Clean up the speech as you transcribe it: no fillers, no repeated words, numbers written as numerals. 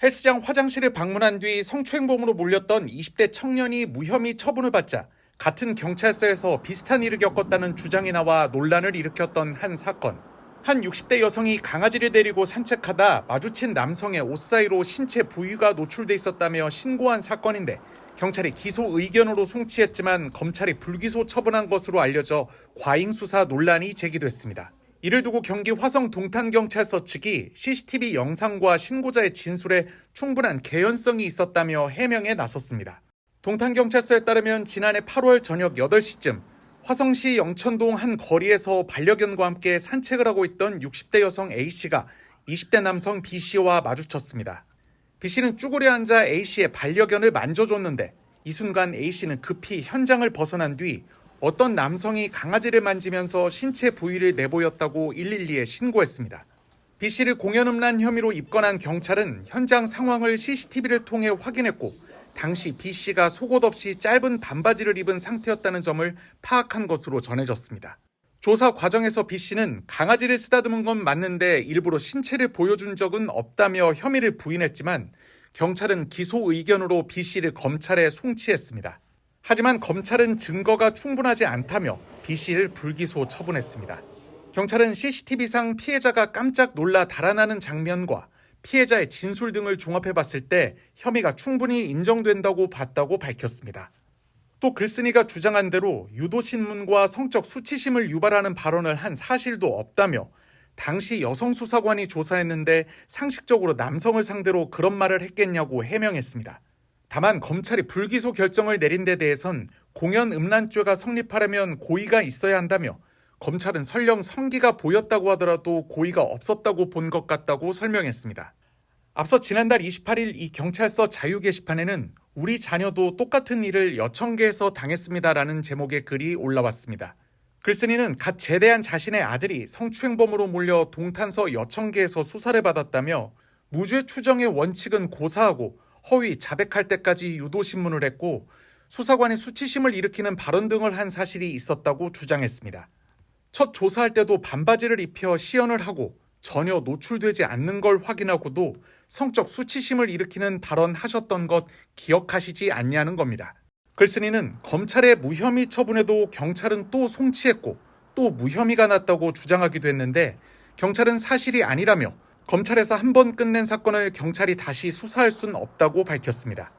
헬스장 화장실을 방문한 뒤 성추행범으로 몰렸던 20대 청년이 무혐의 처분을 받자 같은 경찰서에서 비슷한 일을 겪었다는 주장이 나와 논란을 일으켰던 한 사건. 한 60대 여성이 강아지를 데리고 산책하다 마주친 남성의 옷 사이로 신체 부위가 노출돼 있었다며 신고한 사건인데 경찰이 기소 의견으로 송치했지만 검찰이 불기소 처분한 것으로 알려져 과잉 수사 논란이 제기됐습니다. 이를 두고 경기 화성 동탄경찰서 측이 CCTV 영상과 신고자의 진술에 충분한 개연성이 있었다며 해명에 나섰습니다. 동탄경찰서에 따르면 지난해 8월 저녁 8시쯤 화성시 영천동 한 거리에서 반려견과 함께 산책을 하고 있던 60대 여성 A씨가 20대 남성 B씨와 마주쳤습니다. B씨는 쭈그려 앉아 A씨의 반려견을 만져줬는데 이 순간 A씨는 급히 현장을 벗어난 뒤 어떤 남성이 강아지를 만지면서 신체 부위를 내보였다고 112에 신고했습니다. B씨를 공연음란 혐의로 입건한 경찰은 현장 상황을 CCTV를 통해 확인했고 당시 B씨가 속옷 없이 짧은 반바지를 입은 상태였다는 점을 파악한 것으로 전해졌습니다. 조사 과정에서 B씨는 강아지를 쓰다듬은 건 맞는데 일부러 신체를 보여준 적은 없다며 혐의를 부인했지만 경찰은 기소 의견으로 B씨를 검찰에 송치했습니다. 하지만 검찰은 증거가 충분하지 않다며 B씨를 불기소 처분했습니다. 경찰은 CCTV상 피해자가 깜짝 놀라 달아나는 장면과 피해자의 진술 등을 종합해봤을 때 혐의가 충분히 인정된다고 봤다고 밝혔습니다. 또 글쓴이가 주장한 대로 유도신문과 성적 수치심을 유발하는 발언을 한 사실도 없다며 당시 여성 수사관이 조사했는데 상식적으로 남성을 상대로 그런 말을 했겠냐고 해명했습니다. 다만 검찰이 불기소 결정을 내린 데 대해선 공연음란죄가 성립하려면 고의가 있어야 한다며 검찰은 설령 성기가 보였다고 하더라도 고의가 없었다고 본 것 같다고 설명했습니다. 앞서 지난달 28일 이 경찰서 자유 게시판에는 우리 자녀도 똑같은 일을 여청계에서 당했습니다라는 제목의 글이 올라왔습니다. 글쓴이는 갓 제대한 자신의 아들이 성추행범으로 몰려 동탄서 여청계에서 수사를 받았다며 무죄 추정의 원칙은 고사하고 허위 자백할 때까지 유도신문을 했고 수사관이 수치심을 일으키는 발언 등을 한 사실이 있었다고 주장했습니다. 첫 조사할 때도 반바지를 입혀 시연을 하고 전혀 노출되지 않는 걸 확인하고도 성적 수치심을 일으키는 발언하셨던 것 기억하시지 않냐는 겁니다. 글쓴이는 검찰의 무혐의 처분에도 경찰은 또 송치했고 또 무혐의가 났다고 주장하기도 했는데 경찰은 사실이 아니라며 검찰에서 한 번 끝낸 사건을 경찰이 다시 수사할 수는 없다고 밝혔습니다.